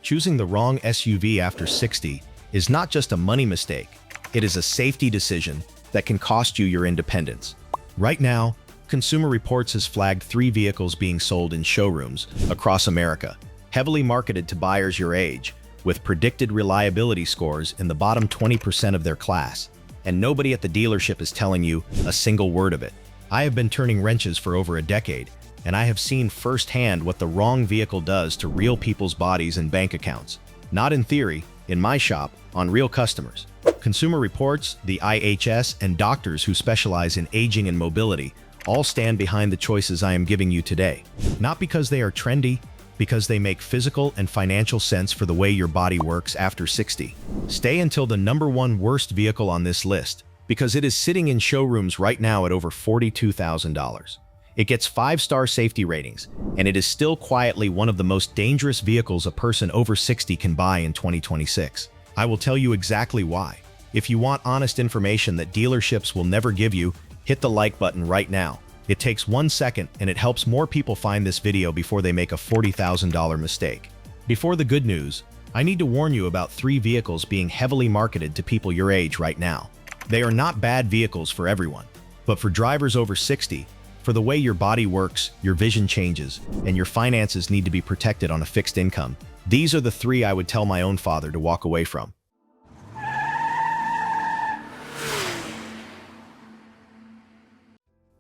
Choosing the wrong SUV after 60 is not just a money mistake, it is a safety decision that can cost you your independence. Right now, Consumer Reports has flagged 3 vehicles being sold in showrooms across America, heavily marketed to buyers your age, with predicted reliability scores in the bottom 20% of their class, and nobody at the dealership is telling you a single word of it. I have been turning wrenches for over a decade, and I have seen firsthand what the wrong vehicle does to real people's bodies and bank accounts. Not in theory, in my shop, on real customers. Consumer Reports, the IIHS, and doctors who specialize in aging and mobility all stand behind the choices I am giving you today. Not because they are trendy, because they make physical and financial sense for the way your body works after 60. Stay until the #1 worst vehicle on this list, because it is sitting in showrooms right now at over $42,000. It gets 5-star safety ratings, and it is still quietly one of the most dangerous vehicles a person over 60 can buy in 2026. I will tell you exactly why. If you want honest information that dealerships will never give you, hit the like button right now. It takes 1 second, and it helps more people find this video before they make a $40,000 mistake. Before the good news, I need to warn you about 3 vehicles being heavily marketed to people your age right now. They are not bad vehicles for everyone, but for drivers over 60, for the way your body works, your vision changes, and your finances need to be protected on a fixed income, these are the 3 I would tell my own father to walk away from.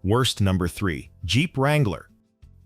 Worst number 3. Jeep Wrangler.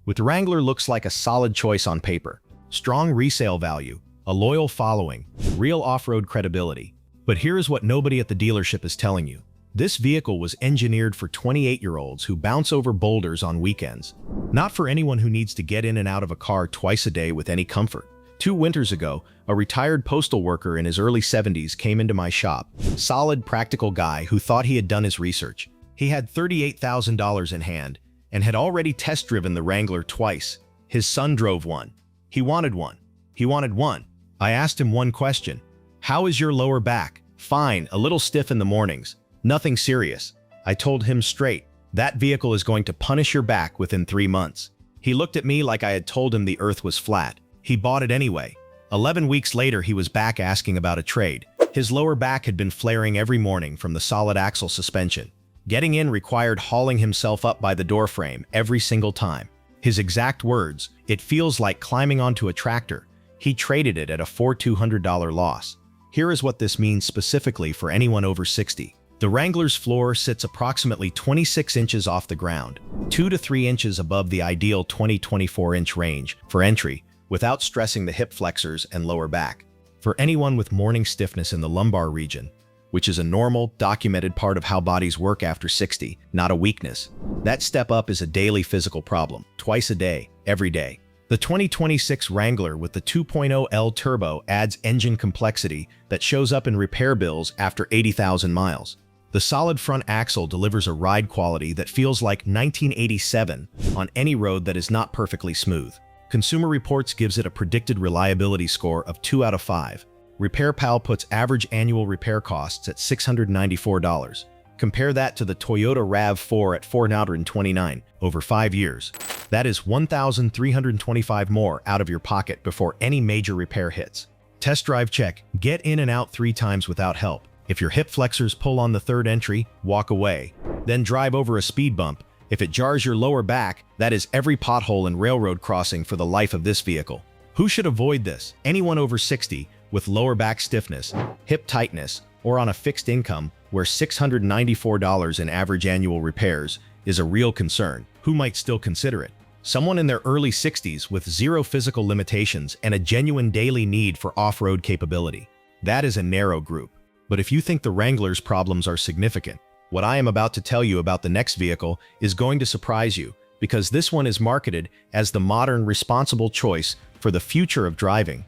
With Wrangler looks like a solid choice on paper. Strong resale value, a loyal following, real off-road credibility. But here is what nobody at the dealership is telling you. This vehicle was engineered for 28-year-olds who bounce over boulders on weekends. Not for anyone who needs to get in and out of a car twice a day with any comfort. 2 winters ago, a retired postal worker in his early 70s came into my shop. Solid, practical guy who thought he had done his research. He had $38,000 in hand and had already test-driven the Wrangler twice. His son drove one. He wanted one. He wanted one. I asked him one question. How is your lower back? Fine, a little stiff in the mornings. Nothing serious. I told him straight, that vehicle is going to punish your back within 3 months. He looked at me like I had told him the earth was flat. He bought it anyway. 11 weeks later, he was back asking about a trade. His lower back had been flaring every morning from the solid axle suspension. Getting in required hauling himself up by the door frame every single time. His exact words, "It feels like climbing onto a tractor." He traded it at a $4,200 loss. Here is what this means specifically for anyone over 60. The Wrangler's floor sits approximately 26 inches off the ground, 2 to 3 inches above the ideal 20-24 inch range for entry, without stressing the hip flexors and lower back. For anyone with morning stiffness in the lumbar region, which is a normal, documented part of how bodies work after 60, not a weakness, that step up is a daily physical problem, twice a day, every day. The 2026 Wrangler with the 2.0L turbo adds engine complexity that shows up in repair bills after 80,000 miles. The solid front axle delivers a ride quality that feels like 1987 on any road that is not perfectly smooth. Consumer Reports gives it a predicted reliability score of 2 out of 5. RepairPal puts average annual repair costs at $694. Compare that to the Toyota RAV4 at $429 over 5 years. That is $1,325 more out of your pocket before any major repair hits. Test drive check. Get in and out 3 times without help. If your hip flexors pull on the 3rd entry, walk away. Then drive over a speed bump. If it jars your lower back, that is every pothole and railroad crossing for the life of this vehicle. Who should avoid this? Anyone over 60 with lower back stiffness, hip tightness, or on a fixed income where $694 in average annual repairs is a real concern. Who might still consider it? Someone in their early 60s with 0 physical limitations and a genuine daily need for off-road capability. That is a narrow group. But if you think the Wrangler's problems are significant, what I am about to tell you about the next vehicle is going to surprise you, because this one is marketed as the modern, responsible choice for the future of driving.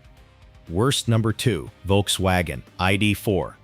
Worst number 2, Volkswagen ID4.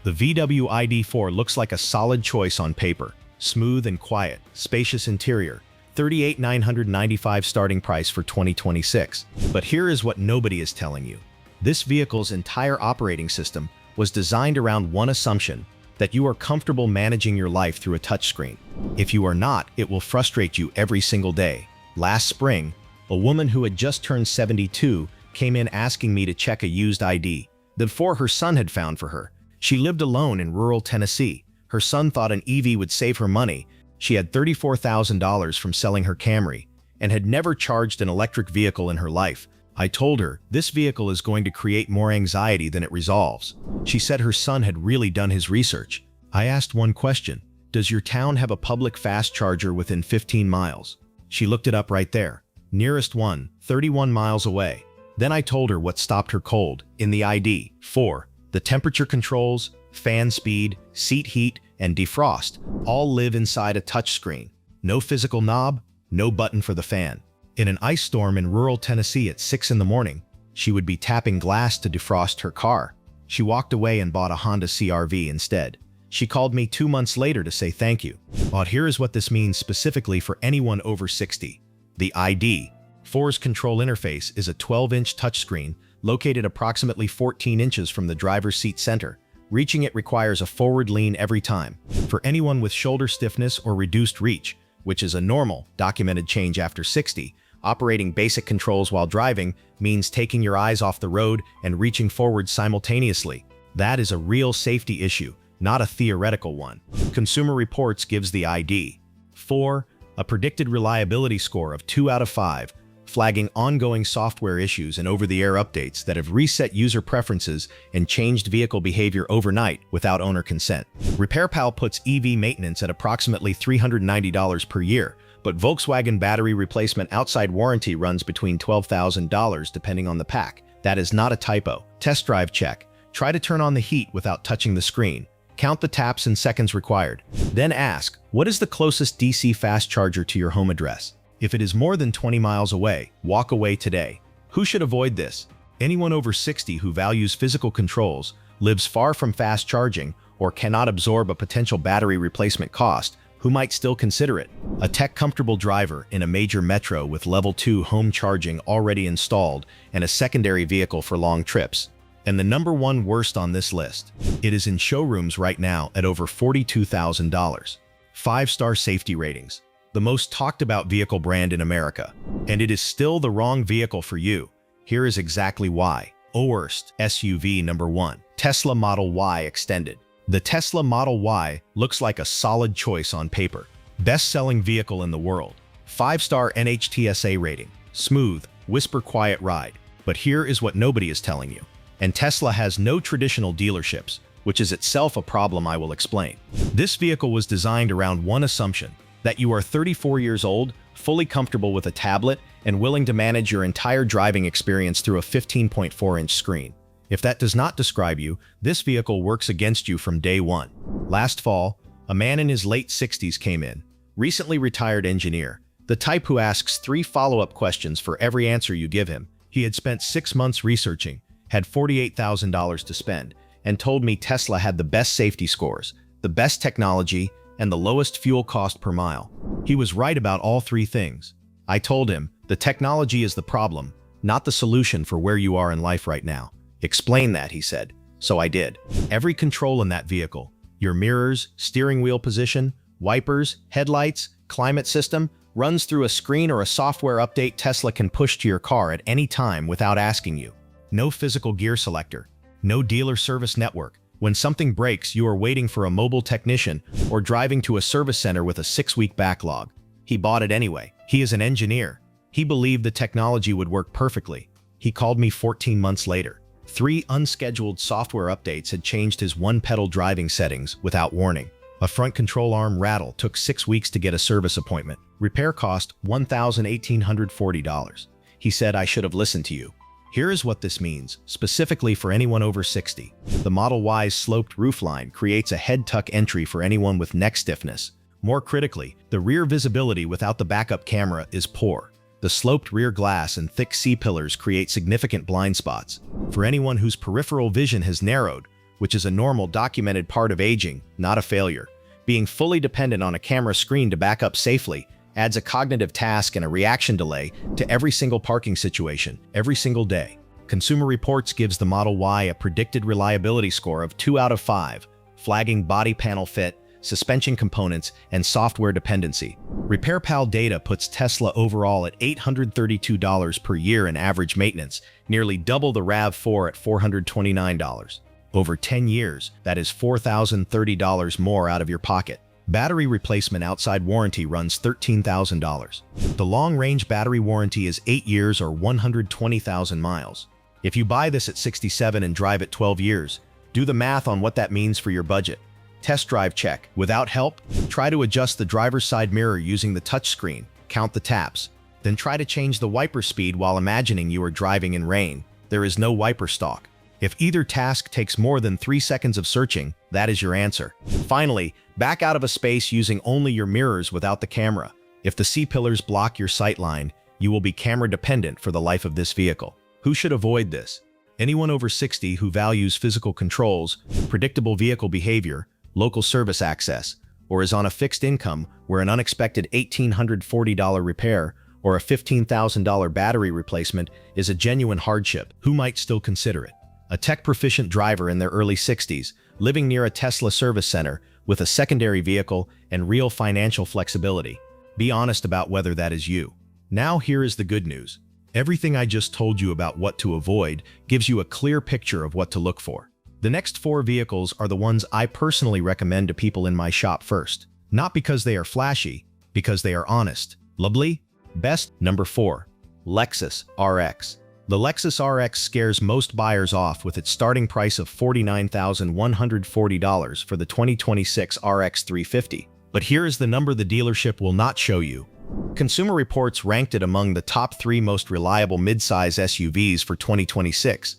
The VW ID4 looks like a solid choice on paper. Smooth and quiet, spacious interior, $38,995 starting price for 2026. But here is what nobody is telling you. This vehicle's entire operating system was designed around one assumption, that you are comfortable managing your life through a touchscreen. If you are not, it will frustrate you every single day. Last spring, a woman who had just turned 72 came in asking me to check a used ID that her son had found for her. She lived alone in rural Tennessee. Her son thought an EV would save her money. She had $34,000 from selling her Camry and had never charged an electric vehicle in her life. I told her, this vehicle is going to create more anxiety than it resolves. She said her son had really done his research. I asked one question: does your town have a public fast charger within 15 miles? She looked it up right there. Nearest one, 31 miles away. Then I told her what stopped her cold in the ID. 4. The temperature controls, fan speed, seat heat, and defrost all live inside a touchscreen. No physical knob, no button for the fan. In an ice storm in rural Tennessee at 6 in the morning, she would be tapping glass to defrost her car. She walked away and bought a Honda CR-V instead. She called me 2 months later to say thank you. But here is what this means specifically for anyone over 60. The ID. 4's control interface is a 12-inch touchscreen located approximately 14 inches from the driver's seat center. Reaching it requires a forward lean every time. For anyone with shoulder stiffness or reduced reach, which is a normal, documented change after 60, operating basic controls while driving means taking your eyes off the road and reaching forward simultaneously. That is a real safety issue, not a theoretical one. Consumer Reports gives the ID. 4. A predicted reliability score of 2 out of 5, flagging ongoing software issues and over-the-air updates that have reset user preferences and changed vehicle behavior overnight without owner consent. RepairPal puts EV maintenance at approximately $390 per year, but Volkswagen battery replacement outside warranty runs between $12,000 depending on the pack. That is not a typo. Test drive check. Try to turn on the heat without touching the screen. Count the taps and seconds required. Then ask, what is the closest DC fast charger to your home address? If it is more than 20 miles away, walk away today. Who should avoid this? Anyone over 60 who values physical controls, lives far from fast charging, or cannot absorb a potential battery replacement cost, who might still consider it. A tech-comfortable driver in a major metro with level 2 home charging already installed and a secondary vehicle for long trips. And the number one worst on this list. It is in showrooms right now at over $42,000. 5-star safety ratings. The most talked about vehicle brand in America. And it is still the wrong vehicle for you. Here is exactly why. Worst SUV number 1. Tesla Model Y Extended. The Tesla Model Y looks like a solid choice on paper. Best-selling vehicle in the world. 5-star NHTSA rating. Smooth, whisper-quiet ride. But here is what nobody is telling you. And Tesla has no traditional dealerships, which is itself a problem I will explain. This vehicle was designed around one assumption, that you are 34 years old, fully comfortable with a tablet, and willing to manage your entire driving experience through a 15.4-inch screen. If that does not describe you, this vehicle works against you from day one. Last fall, a man in his late 60s came in, recently retired engineer, the type who asks 3 follow-up questions for every answer you give him. He had spent 6 months researching, had $48,000 to spend, and told me Tesla had the best safety scores, the best technology, and the lowest fuel cost per mile. He was right about all 3 things. I told him, the technology is the problem, not the solution for where you are in life right now. Explain that, he said. So I did. Every control in that vehicle, your mirrors, steering wheel position, wipers, headlights, climate system, runs through a screen or a software update Tesla can push to your car at any time without asking you. No physical gear selector, no dealer service network. When something breaks, you are waiting for a mobile technician or driving to a service center with a 6-week backlog. He bought it anyway. He is an engineer. He believed the technology would work perfectly. He called me 14 months later. 3 unscheduled software updates had changed his one-pedal driving settings without warning. A front control arm rattle took 6 weeks to get a service appointment. Repair cost $1,840. He said, I should have listened to you. Here is what this means, specifically for anyone over 60. The Model Y's sloped roofline creates a head-tuck entry for anyone with neck stiffness. More critically, the rear visibility without the backup camera is poor. The sloped rear glass and thick C-pillars create significant blind spots. For anyone whose peripheral vision has narrowed, which is a normal documented part of aging, not a failure, being fully dependent on a camera screen to back up safely adds a cognitive task and a reaction delay to every single parking situation, every single day. Consumer Reports gives the Model Y a predicted reliability score of 2 out of 5, flagging body panel fit, suspension components, and software dependency. RepairPal data puts Tesla overall at $832 per year in average maintenance, nearly double the RAV4 at $429. Over 10 years, that is $4,030 more out of your pocket. Battery replacement outside warranty runs $13,000. The long-range battery warranty is 8 years or 120,000 miles. If you buy this at 67 and drive it 12 years, do the math on what that means for your budget. Test drive check. Without help, try to adjust the driver's side mirror using the touchscreen. Count the taps. Then try to change the wiper speed while imagining you are driving in rain. There is no wiper stalk. If either task takes more than 3 seconds of searching, that is your answer. Finally, back out of a space using only your mirrors without the camera. If the C-pillars block your sight line, you will be camera dependent for the life of this vehicle. Who should avoid this? Anyone over 60 who values physical controls, predictable vehicle behavior, local service access, or is on a fixed income where an unexpected $1,840 repair or a $15,000 battery replacement is a genuine hardship. Who might still consider it? A tech-proficient driver in their early 60s, living near a Tesla service center with a secondary vehicle and real financial flexibility. Be honest about whether that is you. Now here is the good news. Everything I just told you about what to avoid gives you a clear picture of what to look for. The next 4 vehicles are the ones I personally recommend to people in my shop first. Not because they are flashy, because they are honest. Lovely? Best. Number 4. Lexus RX. The Lexus RX scares most buyers off with its starting price of $49,140 for the 2026 RX 350. But here is the number the dealership will not show you. Consumer Reports ranked it among the top 3 most reliable midsize SUVs for 2026.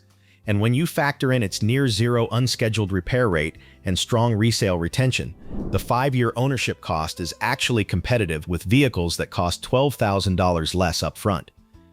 And when you factor in its near-zero unscheduled repair rate and strong resale retention, the 5-year ownership cost is actually competitive with vehicles that cost $12,000 less upfront.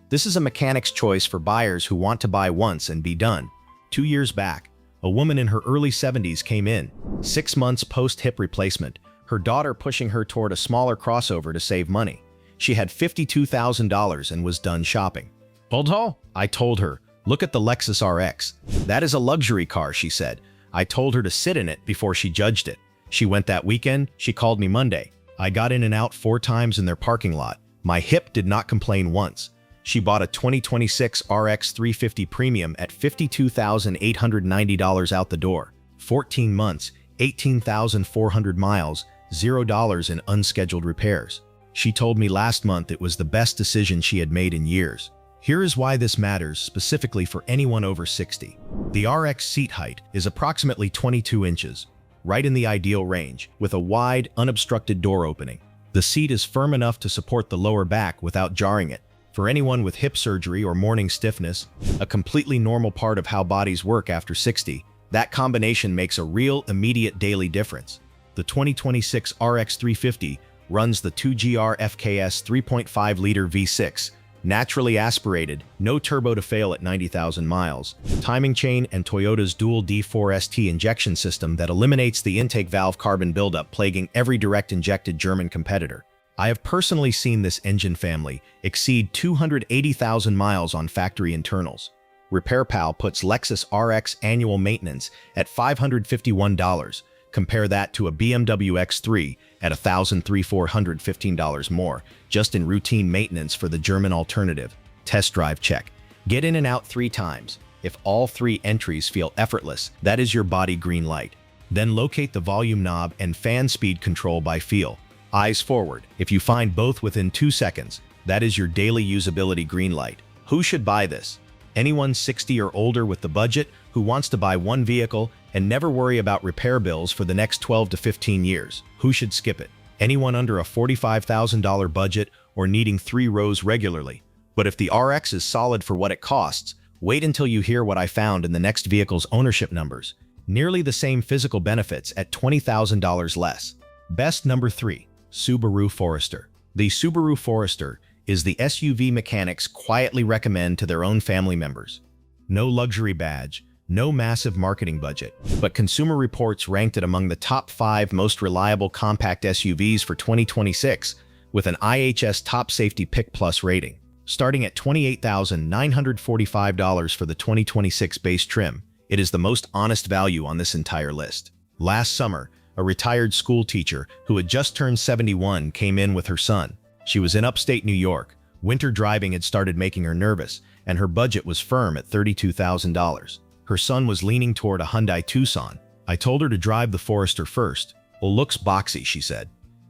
This is a mechanic's choice for buyers who want to buy once and be done. 2 years back, a woman in her early 70s came in, 6 months post-hip replacement, her daughter pushing her toward a smaller crossover to save money. She had $52,000 and was done shopping. "Hold, I told her, "look at the Lexus RX. That is a luxury car," she said. I told her to sit in it before she judged it. She went that weekend, she called me Monday. I got in and out 4 times in their parking lot. My hip did not complain once. She bought a 2026 RX 350 Premium at $52,890 out the door. 14 months, 18,400 miles, $0 in unscheduled repairs. She told me last month it was the best decision she had made in years. Here is why this matters specifically for anyone over 60. The RX seat height is approximately 22 inches, right in the ideal range, with a wide, unobstructed door opening. The seat is firm enough to support the lower back without jarring it. For anyone with hip surgery or morning stiffness, a completely normal part of how bodies work after 60, that combination makes a real, immediate daily difference. The 2026 RX 350 runs the 2GR FKS 3.5-liter V6, naturally aspirated, no turbo to fail at 90,000 miles, timing chain, and Toyota's dual D4ST injection system that eliminates the intake valve carbon buildup plaguing every direct-injected German competitor. I have personally seen this engine family exceed 280,000 miles on factory internals. RepairPal puts Lexus RX annual maintenance at $551. Compare that to a BMW X3 at $1,415 more, just in routine maintenance for the German alternative. Test drive check. Get in and out 3 times. If all 3 entries feel effortless, that is your body green light. Then locate the volume knob and fan speed control by feel. Eyes forward. If you find both within 2 seconds, that is your daily usability green light. Who should buy this? Anyone 60 or older with the budget who wants to buy one vehicle and never worry about repair bills for the next 12 to 15 years. Who should skip it? Anyone under a $45,000 budget or needing 3 rows regularly. But if the RX is solid for what it costs, wait until you hear what I found in the next vehicle's ownership numbers. Nearly the same physical benefits at $20,000 less. Best. Number 3. Subaru Forester. The Subaru Forester is the SUV mechanics quietly recommend to their own family members. No luxury badge, no massive marketing budget, but Consumer Reports ranked it among the top 5 most reliable compact SUVs for 2026 with an IIHS Top Safety Pick Plus rating. Starting at $28,945 for the 2026 base trim, it is the most honest value on this entire list. Last summer, a retired school teacher who had just turned 71, came in with her son. She was in upstate New York. Winter driving had started making her nervous, and her budget was firm at $32,000. Her son was leaning toward a Hyundai Tucson. I told her to drive the Forester first. "Well, looks boxy," she said.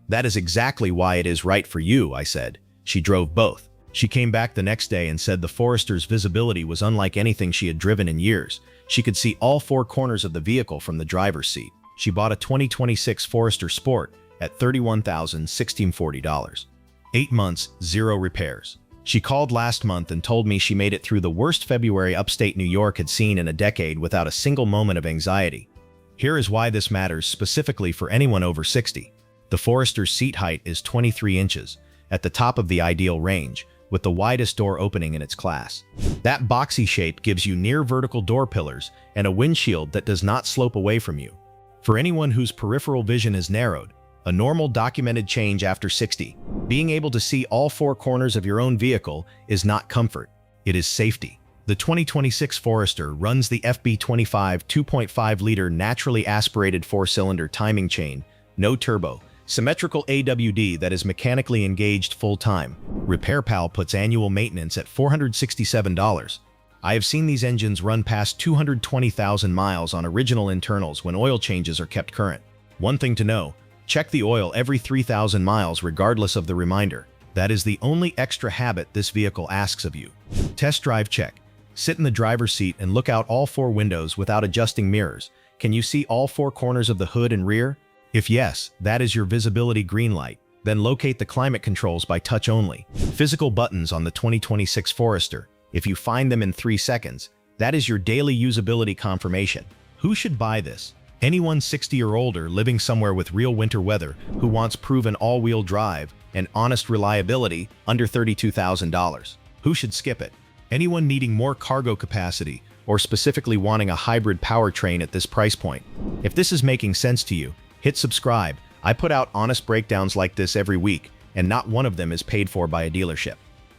"That is exactly why it is right for you," I said. She drove both. She came back the next day and said the Forester's visibility was unlike anything she had driven in years. She could see all four corners of the vehicle from the driver's seat. She bought a 2026 Forester Sport at $31,640. 8 months, 0 repairs. She called last month and told me she made it through the worst February upstate New York had seen in a decade without a single moment of anxiety. Here is why this matters specifically for anyone over 60. The Forester's seat height is 23 inches, at the top of the ideal range, with the widest door opening in its class. That boxy shape gives you near vertical door pillars and a windshield that does not slope away from you. For anyone whose peripheral vision is narrowed, a normal documented change after 60, being able to see all four corners of your own vehicle is not comfort, it is safety. The 2026 Forester runs the FB25 2.5-liter naturally aspirated 4-cylinder timing chain, no turbo, symmetrical AWD that is mechanically engaged full-time. RepairPal puts annual maintenance at $467. I have seen these engines run past 220,000 miles on original internals when oil changes are kept current. One thing to know, check the oil every 3,000 miles regardless of the reminder. That is the only extra habit this vehicle asks of you. Test drive check. Sit in the driver's seat and look out all four windows without adjusting mirrors. Can you see all four corners of the hood and rear? If yes, that is your visibility green light. Then locate the climate controls by touch only. Physical buttons on the 2026 Forester. If you find them in 3 seconds, that is your daily usability confirmation. Who should buy this? Anyone 60 or older living somewhere with real winter weather who wants proven all-wheel drive and honest reliability under $32,000. Who should skip it? Anyone needing more cargo capacity or specifically wanting a hybrid powertrain at this price point. If this is making sense to you, hit subscribe. I put out honest breakdowns like this every week, and not one of them is paid for by a dealership.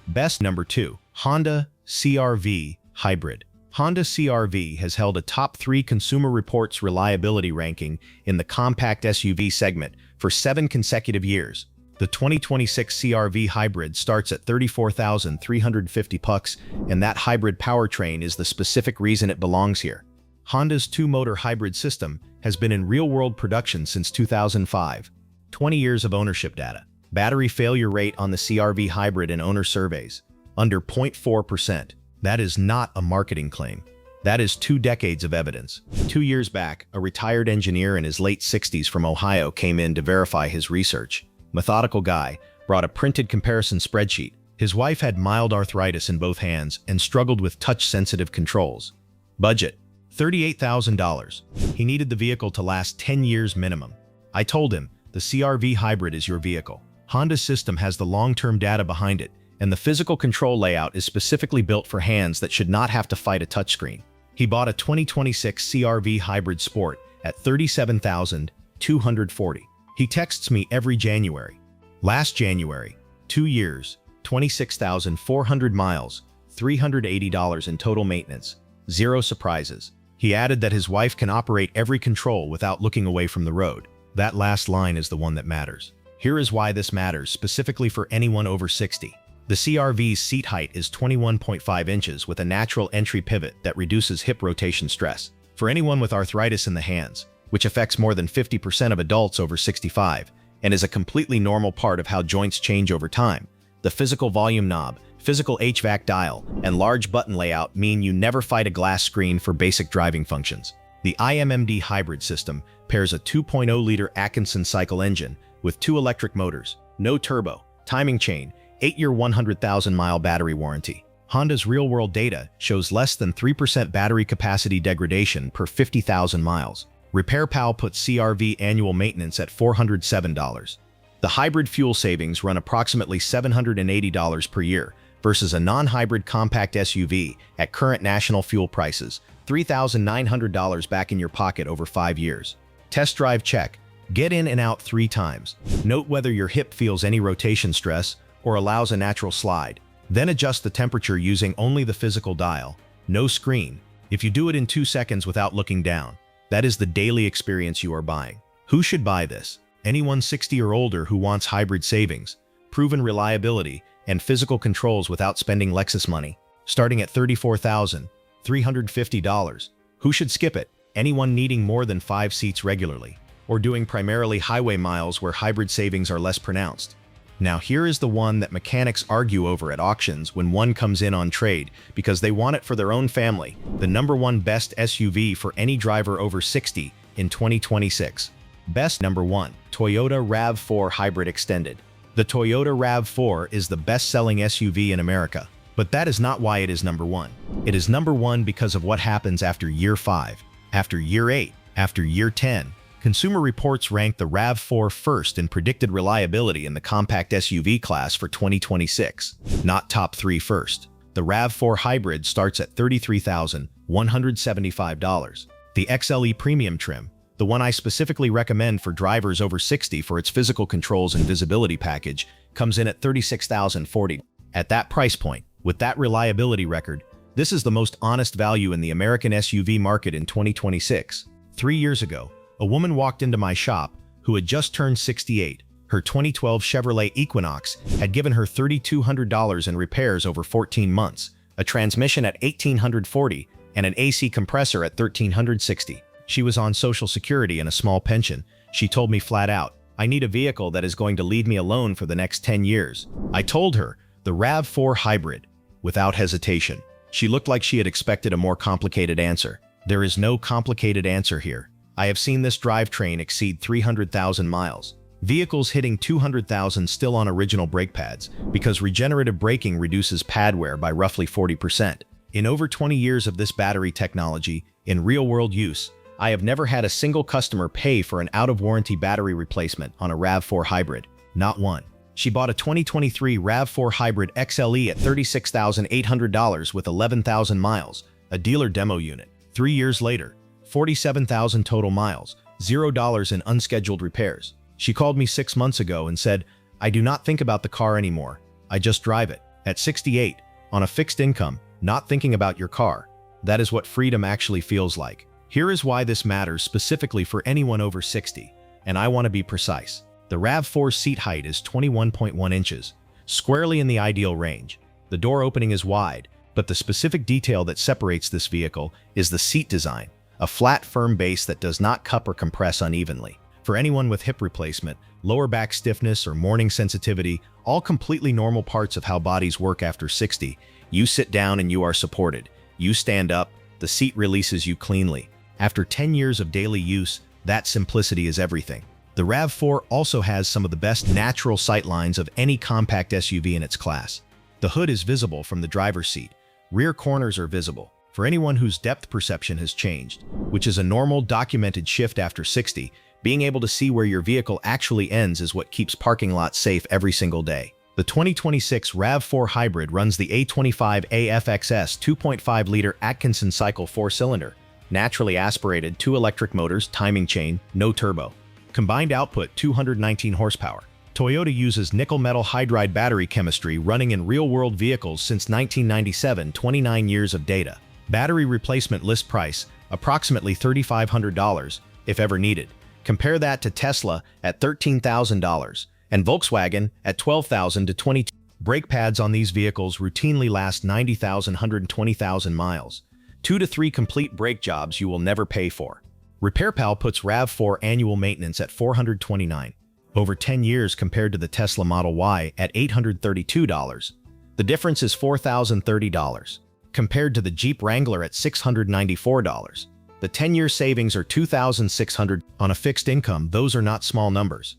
Best number 2, Honda CR-V Hybrid. Honda CR-V has held a top 3 Consumer Reports reliability ranking in the compact SUV segment for 7 consecutive years. The 2026 CR-V Hybrid starts at $34,350, and that hybrid powertrain is the specific reason it belongs here. Honda's 2-motor hybrid system has been in real-world production since 2005. 20 years of ownership data. Battery failure rate on the CR-V Hybrid in owner surveys, under 0.4%. That is not a marketing claim. That is 2 decades of evidence. 2 years back, a retired engineer in his late 60s from Ohio came in to verify his research. Methodical guy, brought a printed comparison spreadsheet. His wife had mild arthritis in both hands and struggled with touch-sensitive controls. Budget: $38,000. He needed the vehicle to last 10 years minimum. I told him, the CR-V Hybrid is your vehicle. Honda's system has the long-term data behind it, and the physical control layout is specifically built for hands that should not have to fight a touchscreen. He bought a 2026 CR-V Hybrid Sport at $37,240. He texts me every January. Last January, 2 years, 26,400 miles, $380 in total maintenance, 0 surprises. He added that his wife can operate every control without looking away from the road. That last line is the one that matters. Here is why this matters specifically for anyone over 60. The CR-V's seat height is 21.5 inches with a natural entry pivot that reduces hip rotation stress. For anyone with arthritis in the hands, which affects more than 50% of adults over 65, and is a completely normal part of how joints change over time, the physical volume knob, physical HVAC dial, and large button layout mean you never fight a glass screen for basic driving functions. The IMMD hybrid system pairs a 2.0-liter Atkinson cycle engine with 2 electric motors, no turbo, timing chain, 8-year 100,000-mile battery warranty. Honda's real-world data shows less than 3% battery capacity degradation per 50,000 miles. RepairPal puts CR-V annual maintenance at $407. The hybrid fuel savings run approximately $780 per year versus a non-hybrid compact SUV at current national fuel prices, $3,900 back in your pocket over 5 years. Test drive check. Get in and out 3 times. Note whether your hip feels any rotation stress or allows a natural slide. Then adjust the temperature using only the physical dial, no screen. If you do it in 2 seconds without looking down, that is the daily experience you are buying. Who should buy this? Anyone 60 or older who wants hybrid savings, proven reliability, and physical controls without spending Lexus money. Starting at $34,350. Who should skip it? Anyone needing more than 5 seats regularly, or doing primarily highway miles where hybrid savings are less pronounced. Now here is the one that mechanics argue over at auctions when one comes in on trade because they want it for their own family. The #1 best SUV for any driver over 60 in 2026. Best #1, Toyota RAV4 Hybrid Extended. The Toyota RAV4 is the best-selling SUV in America, but that is not why it is #1. It is #1 because of what happens after year 5, after year 8, after year 10. Consumer Reports ranked the RAV4 first in predicted reliability in the compact SUV class for 2026, not top 3 first. The RAV4 Hybrid starts at $33,175. The XLE Premium trim, the one I specifically recommend for drivers over 60 for its physical controls and visibility package, comes in at $36,040. At that price point, with that reliability record, this is the most honest value in the American SUV market in 2026. 3 years ago, a woman walked into my shop who had just turned 68. Her 2012 Chevrolet Equinox had given her $3,200 in repairs over 14 months, a transmission at $1,840, and an AC compressor at $1,360. She was on Social Security and a small pension. She told me flat out, "I need a vehicle that is going to leave me alone for the next 10 years. I told her, the RAV4 Hybrid, without hesitation. She looked like she had expected a more complicated answer. There is no complicated answer here. I have seen this drivetrain exceed 300,000 miles. Vehicles hitting 200,000 still on original brake pads, because regenerative braking reduces pad wear by roughly 40%. In over 20 years of this battery technology, in real-world use, I have never had a single customer pay for an out-of-warranty battery replacement on a RAV4 Hybrid. Not one. She bought a 2023 RAV4 Hybrid XLE at $36,800 with 11,000 miles, a dealer demo unit. 3 years later, 47,000 total miles, $0 in unscheduled repairs. She called me 6 months ago and said, "I do not think about the car anymore. I just drive it." At 68, on a fixed income, not thinking about your car. That is what freedom actually feels like. Here is why this matters specifically for anyone over 60, and I want to be precise. The RAV4 seat height is 21.1 inches, squarely in the ideal range. The door opening is wide, but the specific detail that separates this vehicle is the seat design, a flat, firm base that does not cup or compress unevenly. For anyone with hip replacement, lower back stiffness, or morning sensitivity, all completely normal parts of how bodies work after 60, you sit down and you are supported. You stand up, the seat releases you cleanly. After 10 years of daily use, that simplicity is everything. The RAV4 also has some of the best natural sight lines of any compact SUV in its class. The hood is visible from the driver's seat. Rear corners are visible. For anyone whose depth perception has changed, which is a normal documented shift after 60, being able to see where your vehicle actually ends is what keeps parking lots safe every single day. The 2026 RAV4 Hybrid runs the A25 AFXS 2.5-liter Atkinson cycle 4-cylinder, naturally aspirated 2 electric motors, timing chain, no turbo. Combined output 219 horsepower. Toyota uses nickel metal hydride battery chemistry running in real-world vehicles since 1997, 29 years of data. Battery replacement list price, approximately $3,500, if ever needed. Compare that to Tesla at $13,000 and Volkswagen at $12,000 to $22,000. Brake pads on these vehicles routinely last 90,000 to 120,000 miles. 2 to 3 complete brake jobs you will never pay for. RepairPal puts RAV4 annual maintenance at $429, over 10 years compared to the Tesla Model Y at $832. The difference is $4,030. Compared to the Jeep Wrangler at $694. The 10-year savings are $2,600. On a fixed income, those are not small numbers.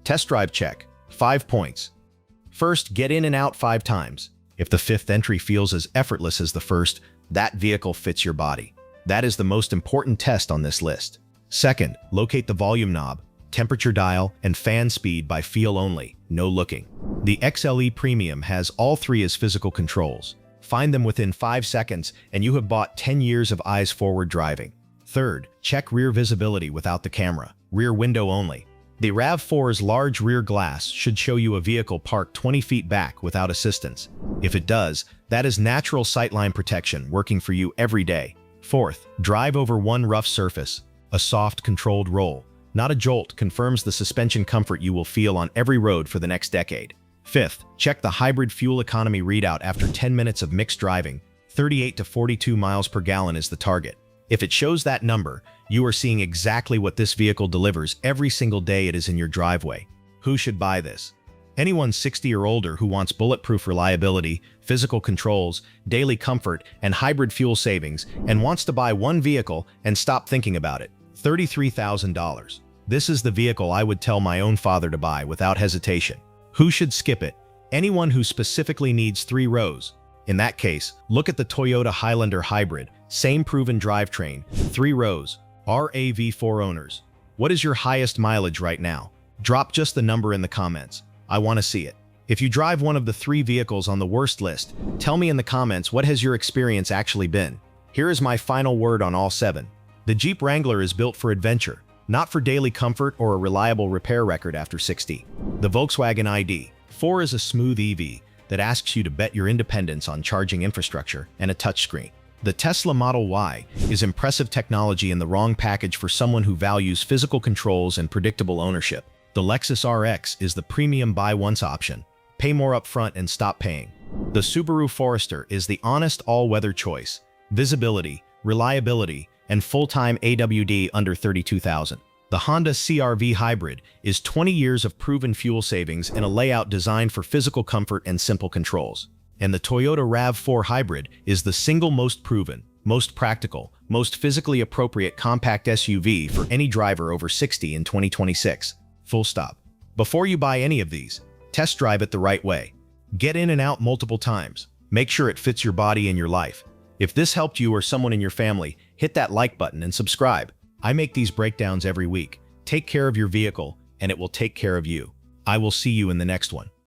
Test drive check, 5 points. First, get in and out 5 times. If the 5th entry feels as effortless as the first, that vehicle fits your body. That is the most important test on this list. Second, locate the volume knob, temperature dial, and fan speed by feel only, no looking. The XLE Premium has all 3 as physical controls. Find them within 5 seconds, and you have bought 10 years of eyes-forward driving. Third, check rear visibility without the camera, rear window only. The RAV4's large rear glass should show you a vehicle parked 20 feet back without assistance. If it does, that is natural sightline protection working for you every day. Fourth, drive over one rough surface, a soft, controlled roll. not a jolt, confirms the suspension comfort you will feel on every road for the next decade. Fifth, check the hybrid fuel economy readout after 10 minutes of mixed driving. 38 to 42 miles per gallon is the target. If it shows that number, you are seeing exactly what this vehicle delivers every single day it is in your driveway. Who should buy this? Anyone 60 or older who wants bulletproof reliability, physical controls, daily comfort, and hybrid fuel savings, and wants to buy one vehicle and stop thinking about it. $33,000. This is the vehicle I would tell my own father to buy without hesitation. Who should skip it? Anyone who specifically needs 3 rows. In that case, look at the Toyota Highlander Hybrid, same proven drivetrain, 3 rows, RAV4 owners. What is your highest mileage right now? Drop just the number in the comments. I want to see it. If you drive one of the 3 vehicles on the worst list, tell me in the comments what has your experience actually been. Here is my final word on all 7. The Jeep Wrangler is built for adventure, not for daily comfort or a reliable repair record after 60. The Volkswagen ID.4 is a smooth EV that asks you to bet your independence on charging infrastructure and a touchscreen. The Tesla Model Y is impressive technology in the wrong package for someone who values physical controls and predictable ownership. The Lexus RX is the premium buy-once option. Pay more upfront and stop paying. The Subaru Forester is the honest all-weather choice. Visibility, reliability, and full-time AWD under $32,000. The Honda CR-V Hybrid is 20 years of proven fuel savings in a layout designed for physical comfort and simple controls. And the Toyota RAV4 Hybrid is the single most proven, most practical, most physically appropriate compact SUV for any driver over 60 in 2026. Full stop. Before you buy any of these, test drive it the right way. Get in and out multiple times. Make sure it fits your body and your life. If this helped you or someone in your family, hit that like button and subscribe. I make these breakdowns every week. Take care of your vehicle, and it will take care of you. I will see you in the next one.